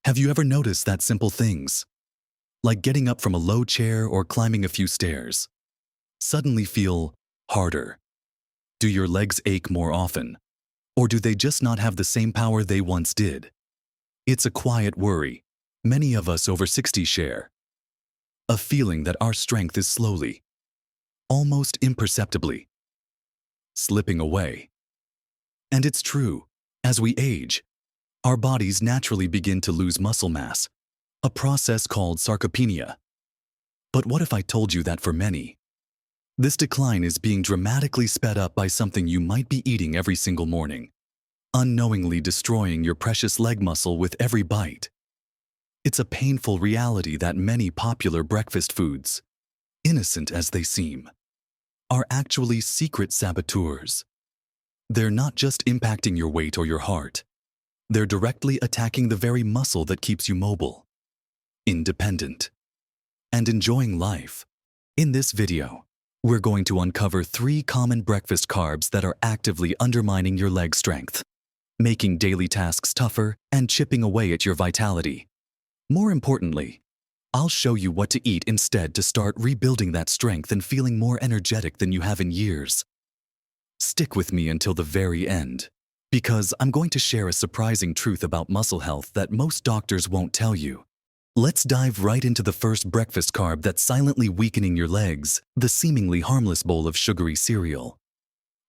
Have you ever noticed that simple things, like getting up from a low chair or climbing a few stairs, suddenly feel harder? Do your legs ache more often? Or do they just not have the same power they once did? It's a quiet worry many of us over 60 share. A feeling that our strength is slowly, almost imperceptibly, slipping away. And it's true, as we age, our bodies naturally begin to lose muscle mass, a process called sarcopenia. But what if I told you that for many, this decline is being dramatically sped up by something you might be eating every single morning, unknowingly destroying your precious leg muscle with every bite? It's a painful reality that many popular breakfast foods, innocent as they seem, are actually secret saboteurs. They're not just impacting your weight or your heart. They're directly attacking the very muscle that keeps you mobile, independent, and enjoying life. In this video, we're going to uncover 3 common breakfast carbs that are actively undermining your leg strength, making daily tasks tougher and chipping away at your vitality. More importantly, I'll show you what to eat instead to start rebuilding that strength and feeling more energetic than you have in years. Stick with me until the very end, because I'm going to share a surprising truth about muscle health that most doctors won't tell you. Let's dive right into the first breakfast carb that's silently weakening your legs, the seemingly harmless bowl of sugary cereal.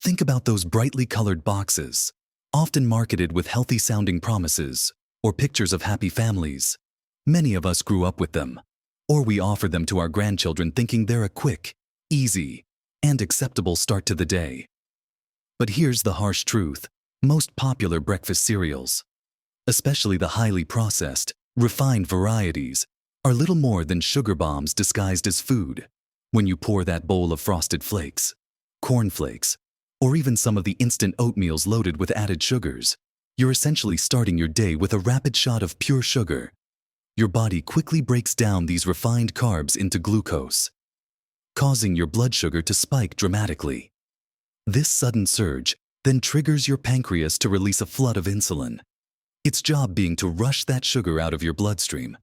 Think about those brightly colored boxes, often marketed with healthy-sounding promises or pictures of happy families. Many of us grew up with them, or we offer them to our grandchildren thinking they're a quick, easy, and acceptable start to the day. But here's the harsh truth. Most popular breakfast cereals, especially the highly processed, refined varieties, are little more than sugar bombs disguised as food. When you pour that bowl of frosted flakes, cornflakes, or even some of the instant oatmeals loaded with added sugars, you're essentially starting your day with a rapid shot of pure sugar. Your body quickly breaks down these refined carbs into glucose, causing your blood sugar to spike dramatically. This sudden surge then triggers your pancreas to release a flood of insulin, its job being to rush that sugar out of your bloodstream.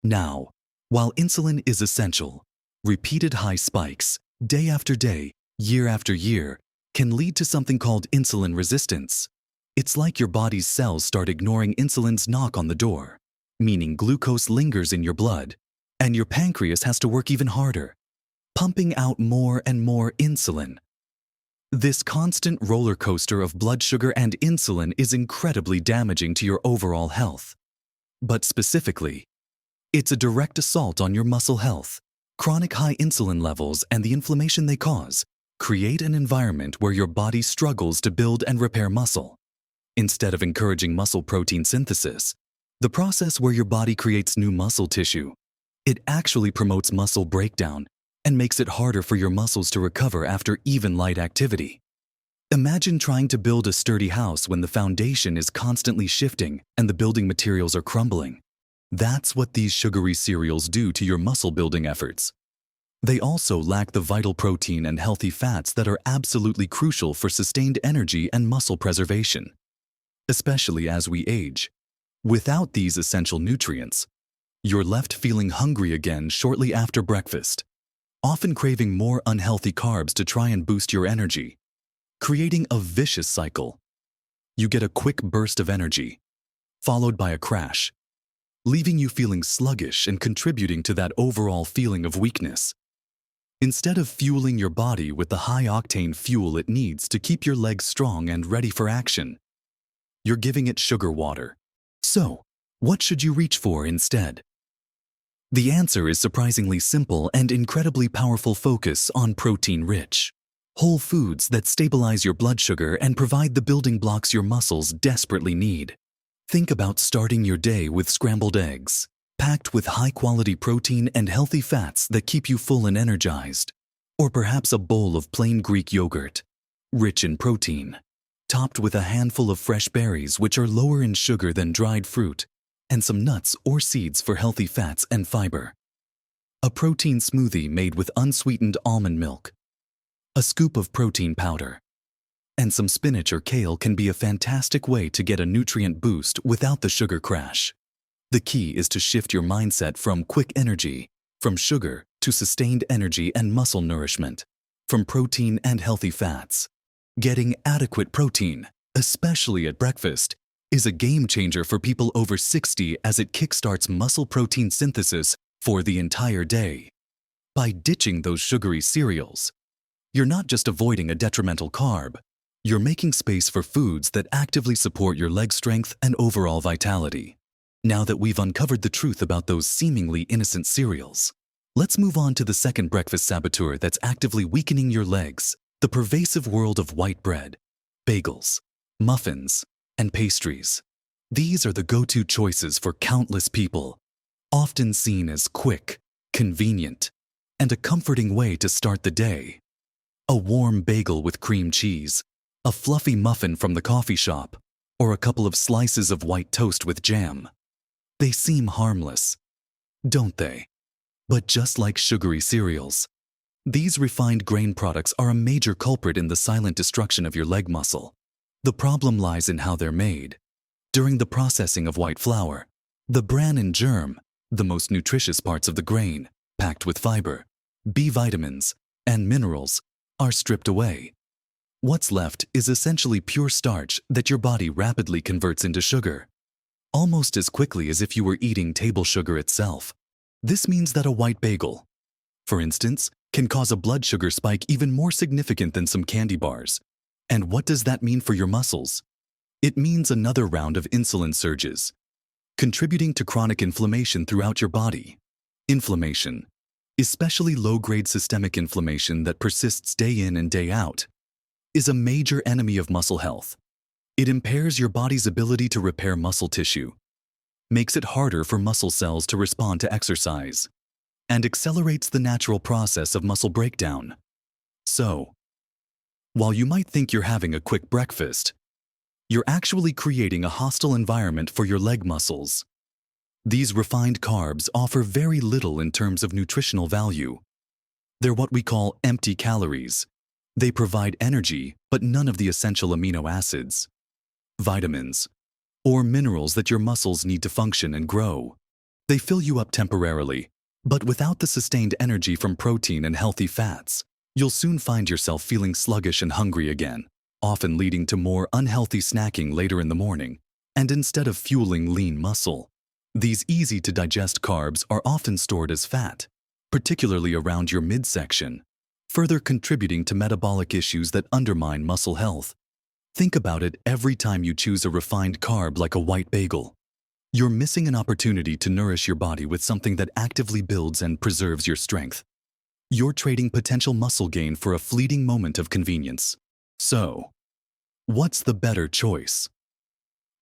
Now, while insulin is essential, repeated high spikes, day after day, year after year, can lead to something called insulin resistance. It's like your body's cells start ignoring insulin's knock on the door, meaning glucose lingers in your blood, and your pancreas has to work even harder, pumping out more and more insulin. This constant roller coaster of blood sugar and insulin is incredibly damaging to your overall health. But specifically, it's a direct assault on your muscle health. Chronic high insulin levels and the inflammation they cause create an environment where your body struggles to build and repair muscle. Instead of encouraging muscle protein synthesis, the process where your body creates new muscle tissue, it actually promotes muscle breakdown and makes it harder for your muscles to recover after even light activity. Imagine trying to build a sturdy house when the foundation is constantly shifting and the building materials are crumbling. That's what these sugary cereals do to your muscle building efforts. They also lack the vital protein and healthy fats that are absolutely crucial for sustained energy and muscle preservation, especially as we age. Without these essential nutrients, you're left feeling hungry again shortly after breakfast, often craving more unhealthy carbs to try and boost your energy, creating a vicious cycle. You get a quick burst of energy, followed by a crash, leaving you feeling sluggish and contributing to that overall feeling of weakness. Instead of fueling your body with the high-octane fuel it needs to keep your legs strong and ready for action, you're giving it sugar water. So, what should you reach for instead? The answer is surprisingly simple and incredibly powerful focus on protein-rich, whole foods that stabilize your blood sugar and provide the building blocks your muscles desperately need. Think about starting your day with scrambled eggs, packed with high-quality protein and healthy fats that keep you full and energized. Or perhaps a bowl of plain Greek yogurt, rich in protein, topped with a handful of fresh berries which are lower in sugar than dried fruit, and some nuts or seeds for healthy fats and fiber. A protein smoothie made with unsweetened almond milk, a scoop of protein powder, and some spinach or kale can be a fantastic way to get a nutrient boost without the sugar crash. The key is to shift your mindset from quick energy, from sugar to sustained energy and muscle nourishment, from protein and healthy fats. Getting adequate protein, especially at breakfast, is a game changer for people over 60 as it kickstarts muscle protein synthesis for the entire day. By ditching those sugary cereals, you're not just avoiding a detrimental carb, you're making space for foods that actively support your leg strength and overall vitality. Now that we've uncovered the truth about those seemingly innocent cereals, let's move on to the second breakfast saboteur that's actively weakening your legs: the pervasive world of white bread, bagels, muffins, and pastries. These are the go-to choices for countless people, often seen as quick, convenient, and a comforting way to start the day. A warm bagel with cream cheese, a fluffy muffin from the coffee shop, or a couple of slices of white toast with jam. They seem harmless, don't they? But just like sugary cereals, these refined grain products are a major culprit in the silent destruction of your leg muscle. The problem lies in how they're made. During the processing of white flour, the bran and germ, the most nutritious parts of the grain, packed with fiber, B vitamins, and minerals, are stripped away. What's left is essentially pure starch that your body rapidly converts into sugar, almost as quickly as if you were eating table sugar itself. This means that a white bagel, for instance, can cause a blood sugar spike even more significant than some candy bars. And what does that mean for your muscles? It means another round of insulin surges, contributing to chronic inflammation throughout your body. Inflammation, especially low-grade systemic inflammation that persists day in and day out, is a major enemy of muscle health. It impairs your body's ability to repair muscle tissue, makes it harder for muscle cells to respond to exercise, and accelerates the natural process of muscle breakdown. So, while you might think you're having a quick breakfast, you're actually creating a hostile environment for your leg muscles. These refined carbs offer very little in terms of nutritional value. They're what we call empty calories. They provide energy, but none of the essential amino acids, vitamins, or minerals that your muscles need to function and grow. They fill you up temporarily, but without the sustained energy from protein and healthy fats, you'll soon find yourself feeling sluggish and hungry again, often leading to more unhealthy snacking later in the morning, and instead of fueling lean muscle. These easy-to-digest carbs are often stored as fat, particularly around your midsection, further contributing to metabolic issues that undermine muscle health. Think about it every time you choose a refined carb like a white bagel. You're missing an opportunity to nourish your body with something that actively builds and preserves your strength. You're trading potential muscle gain for a fleeting moment of convenience. So, what's the better choice?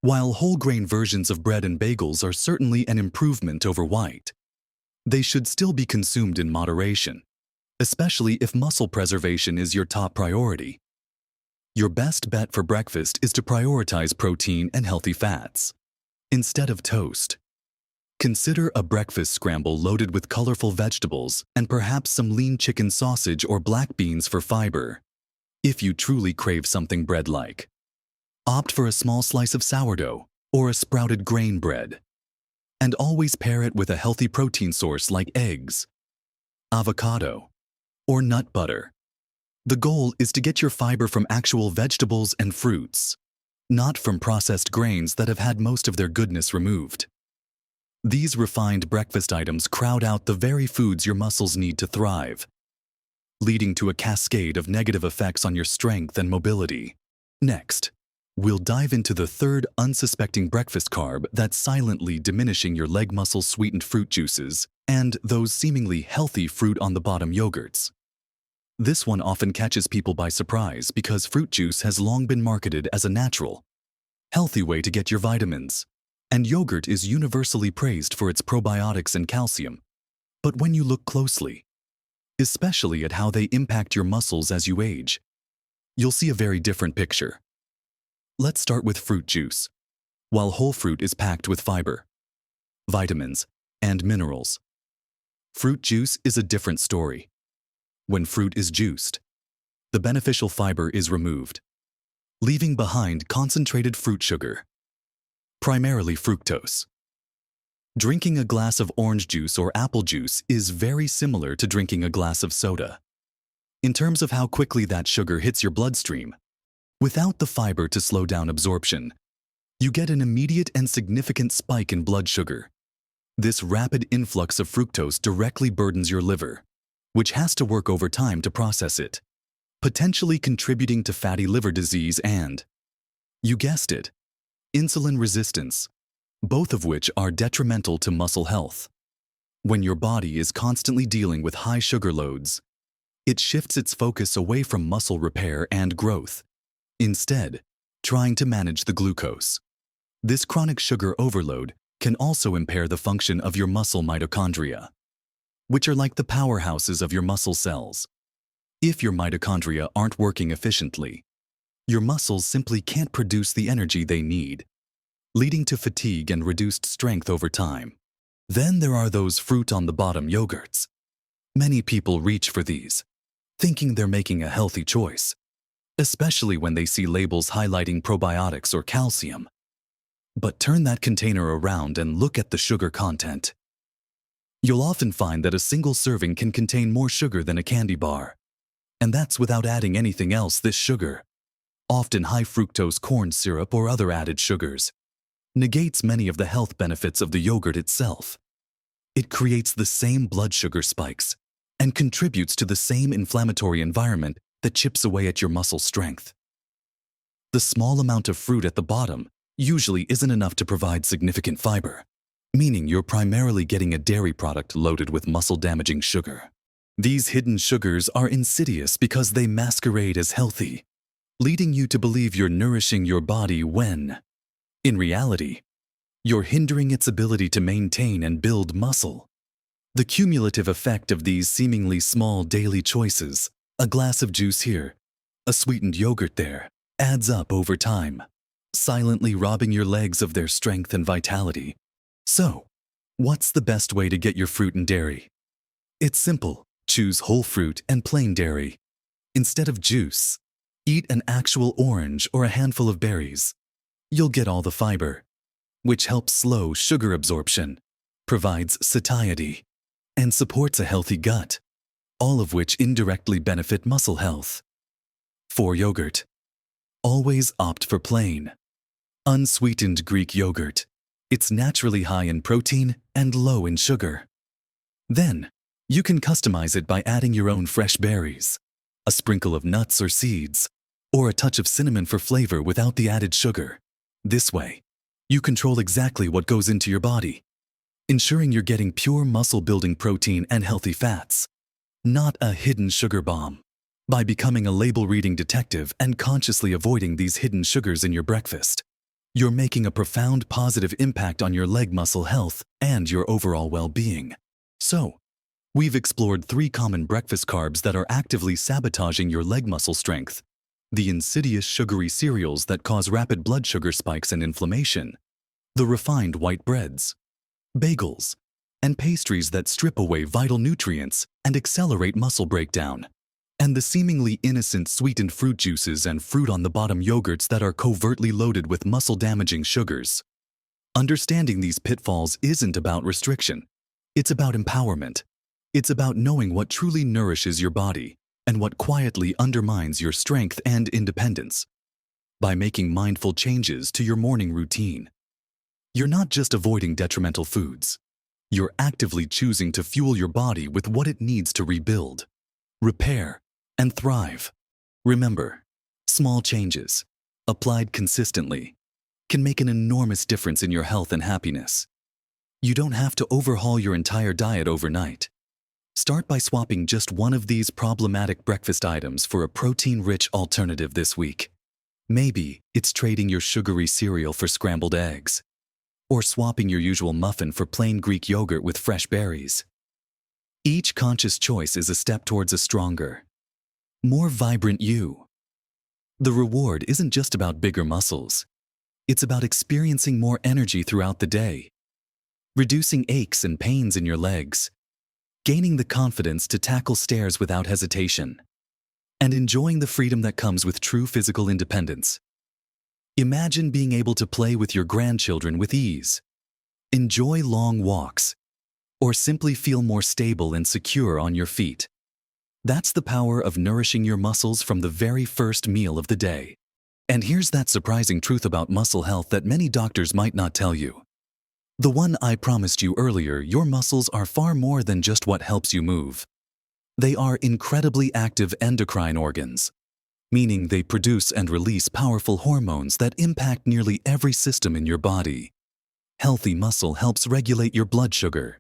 While whole grain versions of bread and bagels are certainly an improvement over white, they should still be consumed in moderation, especially if muscle preservation is your top priority. Your best bet for breakfast is to prioritize protein and healthy fats. Instead of toast, consider a breakfast scramble loaded with colorful vegetables and perhaps some lean chicken sausage or black beans for fiber. If you truly crave something bread-like, opt for a small slice of sourdough or a sprouted grain bread. And always pair it with a healthy protein source like eggs, avocado, or nut butter. The goal is to get your fiber from actual vegetables and fruits, not from processed grains that have had most of their goodness removed. These refined breakfast items crowd out the very foods your muscles need to thrive, leading to a cascade of negative effects on your strength and mobility. Next, we'll dive into the third unsuspecting breakfast carb that's silently diminishing your leg muscle-sweetened fruit juices and those seemingly healthy fruit-on-the-bottom yogurts. This one often catches people by surprise because fruit juice has long been marketed as a natural, healthy way to get your vitamins, and yogurt is universally praised for its probiotics and calcium. But when you look closely, especially at how they impact your muscles as you age, you'll see a very different picture. Let's start with fruit juice. While whole fruit is packed with fiber, vitamins, and minerals, fruit juice is a different story. When fruit is juiced, the beneficial fiber is removed, leaving behind concentrated fruit sugar, primarily fructose. Drinking a glass of orange juice or apple juice is very similar to drinking a glass of soda. In terms of how quickly that sugar hits your bloodstream, without the fiber to slow down absorption, you get an immediate and significant spike in blood sugar. This rapid influx of fructose directly burdens your liver, which has to work overtime to process it, potentially contributing to fatty liver disease and, you guessed it, insulin resistance, both of which are detrimental to muscle health. When your body is constantly dealing with high sugar loads, it shifts its focus away from muscle repair and growth, instead trying to manage the glucose. This chronic sugar overload can also impair the function of your muscle mitochondria, which are like the powerhouses of your muscle cells. If your mitochondria aren't working efficiently, your muscles simply can't produce the energy they need, leading to fatigue and reduced strength over time. Then there are those fruit-on-the-bottom yogurts. Many people reach for these, thinking they're making a healthy choice, especially when they see labels highlighting probiotics or calcium. But turn that container around and look at the sugar content. You'll often find that a single serving can contain more sugar than a candy bar. And that's without adding anything else. This sugar, often high fructose corn syrup or other added sugars, negates many of the health benefits of the yogurt itself. It creates the same blood sugar spikes and contributes to the same inflammatory environment that chips away at your muscle strength. The small amount of fruit at the bottom usually isn't enough to provide significant fiber, meaning you're primarily getting a dairy product loaded with muscle-damaging sugar. These hidden sugars are insidious because they masquerade as healthy, leading you to believe you're nourishing your body when, in reality, you're hindering its ability to maintain and build muscle. The cumulative effect of these seemingly small daily choices, a glass of juice here, a sweetened yogurt there, adds up over time, silently robbing your legs of their strength and vitality. So, what's the best way to get your fruit and dairy? It's simple. Choose whole fruit and plain dairy. Instead of juice, eat an actual orange or a handful of berries. You'll get all the fiber, which helps slow sugar absorption, provides satiety, and supports a healthy gut, all of which indirectly benefit muscle health. For yogurt, always opt for plain, unsweetened Greek yogurt. It's naturally high in protein and low in sugar. Then, you can customize it by adding your own fresh berries, a sprinkle of nuts or seeds, or a touch of cinnamon for flavor without the added sugar. This way, you control exactly what goes into your body, ensuring you're getting pure muscle-building protein and healthy fats, not a hidden sugar bomb. By becoming a label-reading detective and consciously avoiding these hidden sugars in your breakfast, you're making a profound positive impact on your leg muscle health and your overall well-being. So, we've explored 3 common breakfast carbs that are actively sabotaging your leg muscle strength: the insidious sugary cereals that cause rapid blood sugar spikes and inflammation, the refined white breads, bagels, and pastries that strip away vital nutrients and accelerate muscle breakdown, and the seemingly innocent sweetened fruit juices and fruit-on-the-bottom yogurts that are covertly loaded with muscle-damaging sugars. Understanding these pitfalls isn't about restriction. It's about empowerment. It's about knowing what truly nourishes your body and what quietly undermines your strength and independence. By making mindful changes to your morning routine, you're not just avoiding detrimental foods. You're actively choosing to fuel your body with what it needs to rebuild, repair, and thrive. Remember, small changes, applied consistently, can make an enormous difference in your health and happiness. You don't have to overhaul your entire diet overnight. Start by swapping just one of these problematic breakfast items for a protein-rich alternative this week. Maybe it's trading your sugary cereal for scrambled eggs, or swapping your usual muffin for plain Greek yogurt with fresh berries. Each conscious choice is a step towards a stronger, more vibrant you. The reward isn't just about bigger muscles. It's about experiencing more energy throughout the day, reducing aches and pains in your legs, gaining the confidence to tackle stairs without hesitation, and enjoying the freedom that comes with true physical independence. Imagine being able to play with your grandchildren with ease, enjoy long walks, or simply feel more stable and secure on your feet. That's the power of nourishing your muscles from the very first meal of the day. And here's that surprising truth about muscle health that many doctors might not tell you. The one I promised you earlier, your muscles are far more than just what helps you move. They are incredibly active endocrine organs, meaning they produce and release powerful hormones that impact nearly every system in your body. Healthy muscle helps regulate your blood sugar,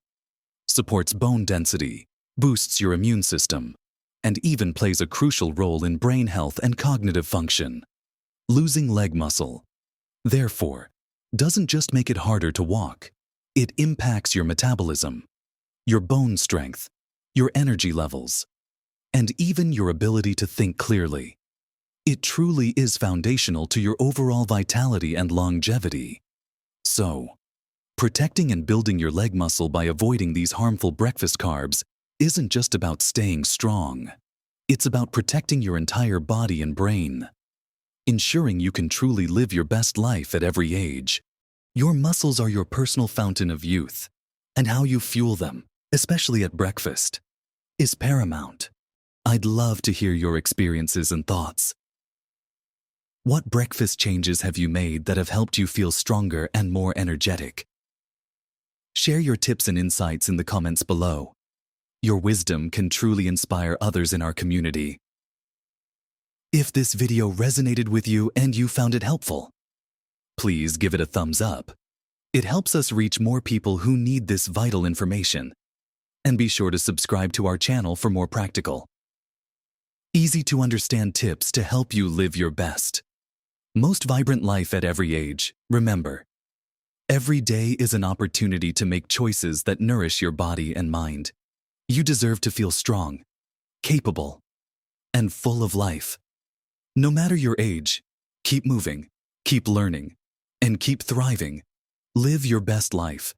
supports bone density, boosts your immune system, and even plays a crucial role in brain health and cognitive function. Losing leg muscle, therefore, doesn't just make it harder to walk. It impacts your metabolism, your bone strength, your energy levels, and even your ability to think clearly. It truly is foundational to your overall vitality and longevity. So, protecting and building your leg muscle by avoiding these harmful breakfast carbs isn't just about staying strong. It's about protecting your entire body and brain, ensuring you can truly live your best life at every age. Your muscles are your personal fountain of youth, and how you fuel them, especially at breakfast, is paramount. I'd love to hear your experiences and thoughts. What breakfast changes have you made that have helped you feel stronger and more energetic? Share your tips and insights in the comments below. Your wisdom can truly inspire others in our community. If this video resonated with you and you found it helpful, please give it a thumbs up. It helps us reach more people who need this vital information. And be sure to subscribe to our channel for more practical, easy to understand tips to help you live your best, most vibrant life at every age. Remember, every day is an opportunity to make choices that nourish your body and mind. You deserve to feel strong, capable, and full of life. No matter your age, keep moving, keep learning, and keep thriving. Live your best life,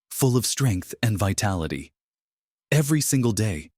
full of strength and vitality. Every single day,